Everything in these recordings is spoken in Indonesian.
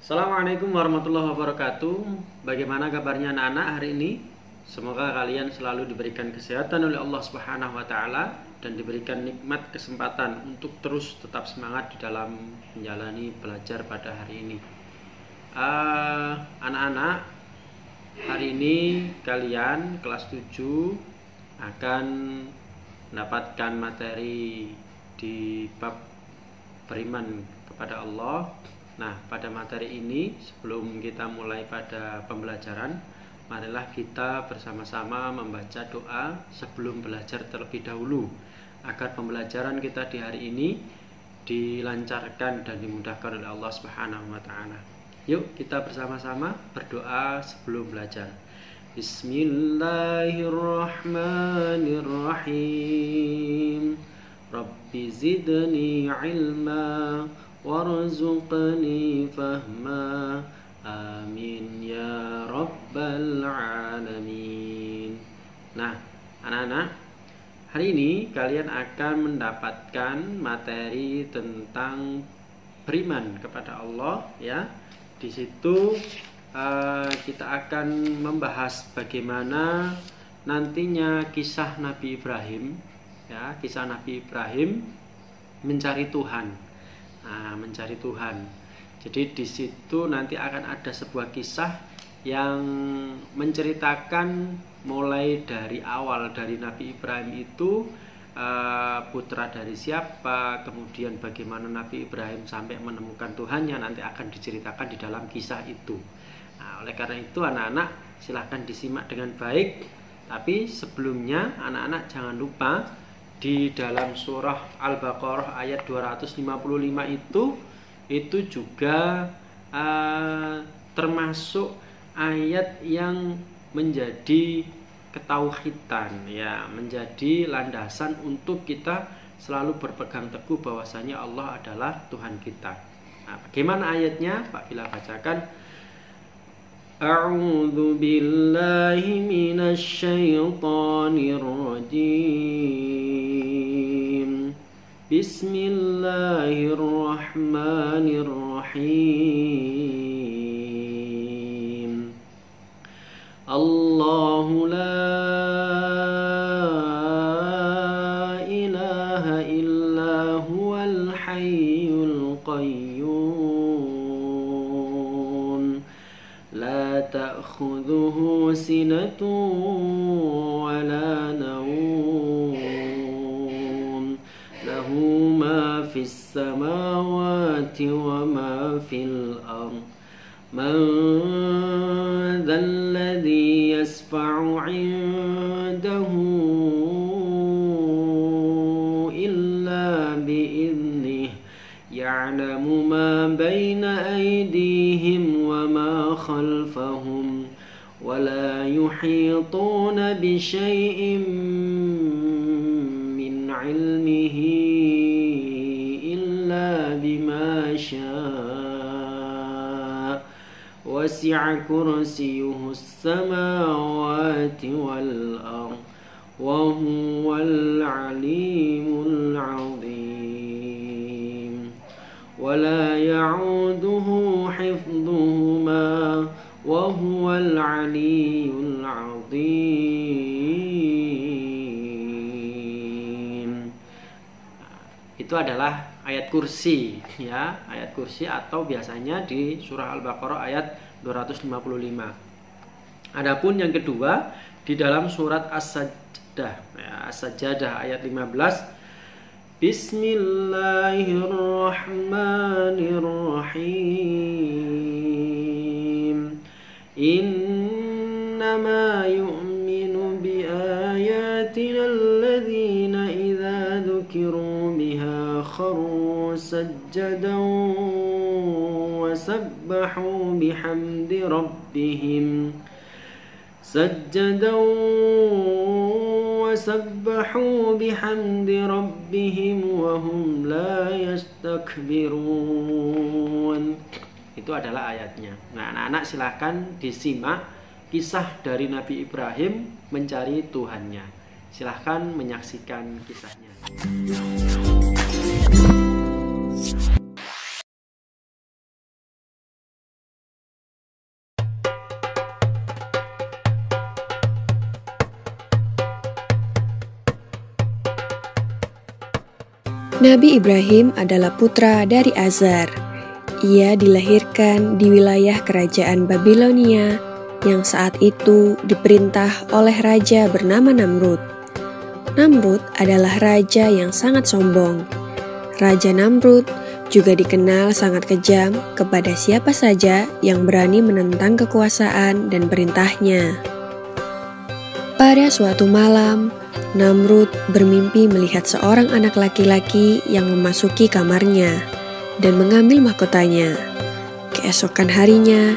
Assalamualaikum warahmatullahi wabarakatuh. Bagaimana kabarnya anak-anak hari ini? Semoga kalian selalu diberikan kesehatan oleh Allah Subhanahu wa taala dan diberikan nikmat kesempatan untuk terus tetap semangat di dalam menjalani belajar pada hari ini. Anak-anak, hari ini kalian kelas 7 akan mendapatkan materi di bab beriman kepada Allah. Nah, pada materi ini sebelum kita mulai pada pembelajaran, marilah kita bersama-sama membaca doa sebelum belajar terlebih dahulu, agar pembelajaran kita di hari ini dilancarkan dan dimudahkan oleh Allah Subhanahu wa taala. Yuk kita bersama-sama berdoa sebelum belajar. Bismillahirrahmanirrahim. Rabbi zidni ilma warzuqni fahma. Amin ya rabbal alamin. Nah, anak-anak, hari ini kalian akan mendapatkan materi tentang beriman kepada Allah, ya. Di situ kita akan membahas bagaimana nantinya kisah Nabi Ibrahim, ya, kisah Nabi Ibrahim mencari Tuhan. Nah, mencari Tuhan. Jadi di situ nanti akan ada sebuah kisah yang menceritakan mulai dari awal dari Nabi Ibrahim itu putra dari siapa, kemudian bagaimana Nabi Ibrahim sampai menemukan Tuhannya, nanti akan diceritakan di dalam kisah itu. Nah, oleh karena itu anak-anak silahkan disimak dengan baik. Tapi sebelumnya anak-anak jangan lupa di dalam surah Al-Baqarah ayat 255 itu juga termasuk ayat yang menjadi ketauhidan, ya, menjadi landasan untuk kita selalu berpegang teguh bahwasanya Allah adalah Tuhan kita. Nah, bagaimana ayatnya? Pak Bila bacakan. A'udzu billahi minasy syaithanir rajim. Bismillahirrahmanirrahim. Allahu la ilaha illa huwal hayyul qayyum. La ta'khudhuhu sinatun wa la nawm. Lahu ma fis samawati wa ma fil ardh. Man dhal ladzi yasfa'u 'indahu illa bi'idhnihi. Ya'lamu ma baina aydihim wa ma khalfahum wa la yuhituna bi syai'in min 'ilmihi illa bima syaa. Wasi'a kursiyyuhu as-samawati wal ardh wa huwal 'aliyyul 'azim. Wa la ya'uduhu hifdhuhuma wa huwal 'aliyyul 'azim. Itu adalah ayat kursi, ya, ayat kursi atau biasanya di surah Al-Baqarah ayat 255. Adapun yang kedua di dalam surat As-Sajdah, ya, As-Sajdah ayat 15. Bismillahirrahmanirrahim. Innama yu'minu bi ayatina alladhina idza dzukiru biha kharru sajjadan wa sabbahu bihamdi rabbihim وسبحوا بحمد ربهم وهم لا يستكبرون. Itu adalah ayatnya. Nah, anak-anak silahkan disimak kisah dari Nabi Ibrahim mencari Tuhannya. Silahkan menyaksikan kisahnya. Nabi Ibrahim adalah putra dari Azar. Ia dilahirkan di wilayah kerajaan Babilonia yang saat itu diperintah oleh raja bernama Namrud. Namrud adalah raja yang sangat sombong. Raja Namrud juga dikenal sangat kejam kepada siapa saja yang berani menentang kekuasaan dan perintahnya. Pada suatu malam, Namrud bermimpi melihat seorang anak laki-laki yang memasuki kamarnya dan mengambil mahkotanya. Keesokan harinya,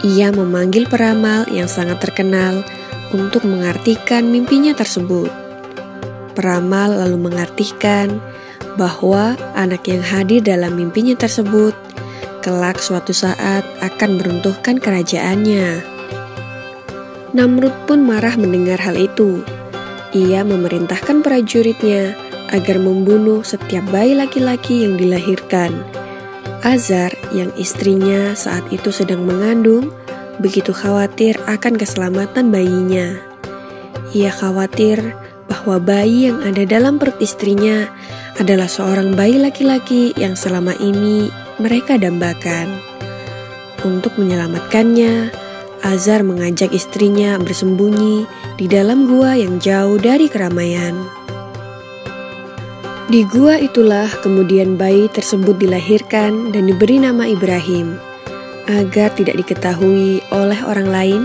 ia memanggil peramal yang sangat terkenal untuk mengartikan mimpinya tersebut. Peramal lalu mengartikan bahwa anak yang hadir dalam mimpinya tersebut kelak suatu saat akan meruntuhkan kerajaannya. Namrud pun marah mendengar hal itu. Ia memerintahkan prajuritnya agar membunuh setiap bayi laki-laki yang dilahirkan. Azar, yang istrinya saat itu sedang mengandung, begitu khawatir akan keselamatan bayinya. Ia khawatir bahwa bayi yang ada dalam perut istrinya adalah seorang bayi laki-laki yang selama ini mereka dambakan. Untuk menyelamatkannya, Azar mengajak istrinya bersembunyi di dalam gua yang jauh dari keramaian. Di gua itulah kemudian bayi tersebut dilahirkan dan diberi nama Ibrahim. Agar tidak diketahui oleh orang lain,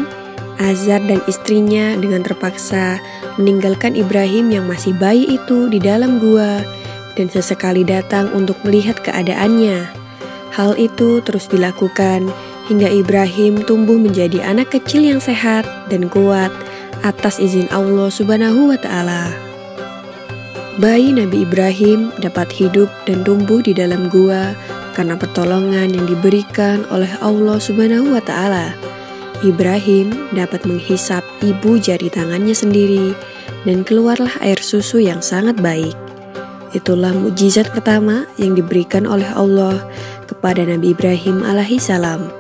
Azar dan istrinya dengan terpaksa meninggalkan Ibrahim yang masih bayi itu di dalam gua dan sesekali datang untuk melihat keadaannya. Hal itu terus dilakukan hingga Ibrahim tumbuh menjadi anak kecil yang sehat dan kuat atas izin Allah Subhanahu wa Ta'ala. Bayi Nabi Ibrahim dapat hidup dan tumbuh di dalam gua karena pertolongan yang diberikan oleh Allah Subhanahu wa Ta'ala. Ibrahim dapat menghisap ibu jari tangannya sendiri dan keluarlah air susu yang sangat baik. Itulah mukjizat pertama yang diberikan oleh Allah kepada Nabi Ibrahim alaihissalam.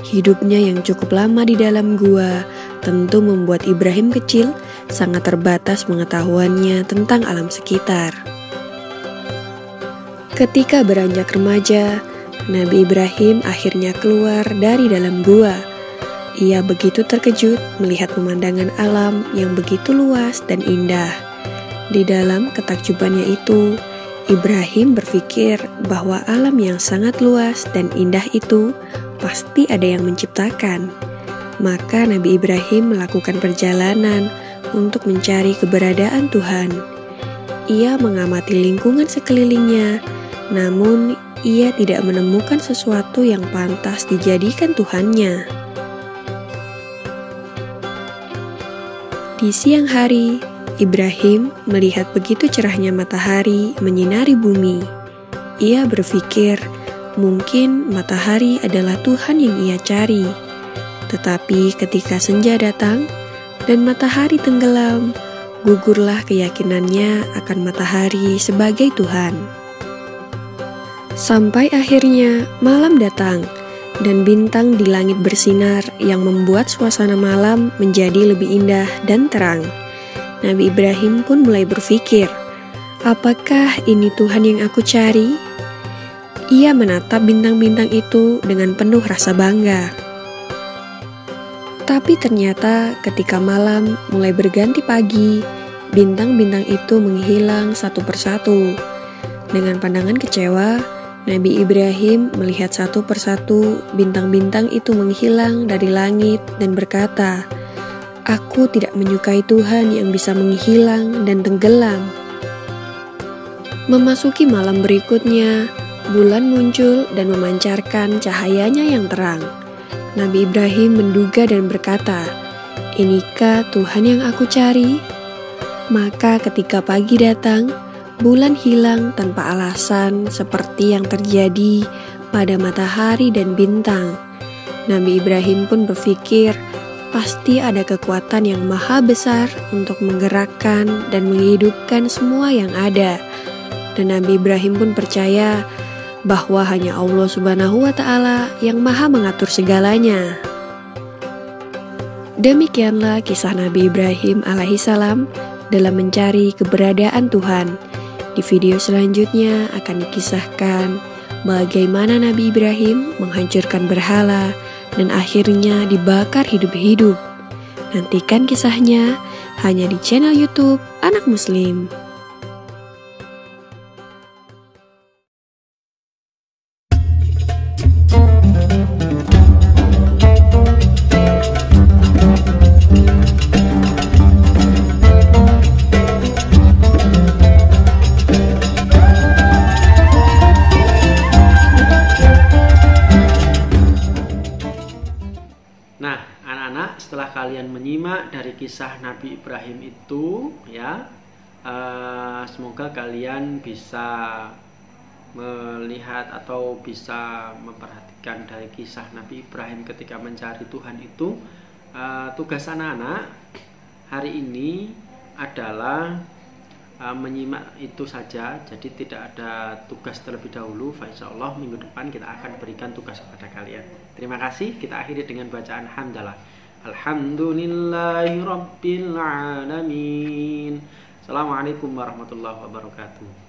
Hidupnya yang cukup lama di dalam gua tentu membuat Ibrahim kecil sangat terbatas pengetahuannya tentang alam sekitar. Ketika beranjak remaja, Nabi Ibrahim akhirnya keluar dari dalam gua. Ia begitu terkejut melihat pemandangan alam yang begitu luas dan indah. Di dalam ketakjubannya itu, Ibrahim berpikir bahwa alam yang sangat luas dan indah itu pasti ada yang menciptakan. Maka Nabi Ibrahim melakukan perjalanan untuk mencari keberadaan Tuhan. Ia mengamati lingkungan sekelilingnya, namun ia tidak menemukan sesuatu yang pantas dijadikan Tuhannya. Di siang hari, Ibrahim melihat begitu cerahnya matahari menyinari bumi. Ia berpikir, mungkin matahari adalah Tuhan yang ia cari. Tetapi ketika senja datang dan matahari tenggelam, gugurlah keyakinannya akan matahari sebagai Tuhan. Sampai akhirnya malam datang dan bintang di langit bersinar yang membuat suasana malam menjadi lebih indah dan terang. Nabi Ibrahim pun mulai berpikir, apakah ini Tuhan yang aku cari? Ia menatap bintang-bintang itu dengan penuh rasa bangga. Tapi ternyata ketika malam mulai berganti pagi, bintang-bintang itu menghilang satu persatu. Dengan pandangan kecewa, Nabi Ibrahim melihat satu persatu bintang-bintang itu menghilang dari langit dan berkata, "Aku tidak menyukai Tuhan yang bisa menghilang dan tenggelam." Memasuki malam berikutnya, bulan muncul dan memancarkan cahayanya yang terang. Nabi Ibrahim menduga dan berkata, "Inikah Tuhan yang aku cari?" Maka ketika pagi datang, bulan hilang tanpa alasan seperti yang terjadi pada matahari dan bintang. Nabi Ibrahim pun berpikir, pasti ada kekuatan yang maha besar untuk menggerakkan dan menghidupkan semua yang ada. Dan Nabi Ibrahim pun percaya bahwa hanya Allah Subhanahu wa Ta'ala yang maha mengatur segalanya. Demikianlah kisah Nabi Ibrahim alaihissalam dalam mencari keberadaan Tuhan. Di video selanjutnya akan dikisahkan bagaimana Nabi Ibrahim menghancurkan berhala dan akhirnya dibakar hidup-hidup. Nantikan kisahnya hanya di channel YouTube Anak Muslim. Nah, anak-anak, setelah kalian menyimak dari kisah Nabi Ibrahim itu, ya, semoga kalian bisa melihat atau bisa memperhatikan dari kisah Nabi Ibrahim ketika mencari Tuhan itu. Tugas anak-anak hari ini adalah menyimak itu saja, jadi tidak ada tugas terlebih dahulu. Insya Allah minggu depan kita akan berikan tugas kepada kalian. Terima kasih. Kita akhiri dengan bacaan hamdalah. Alhamdulillahirabbil alamin. Assalamualaikum warahmatullahi wabarakatuh.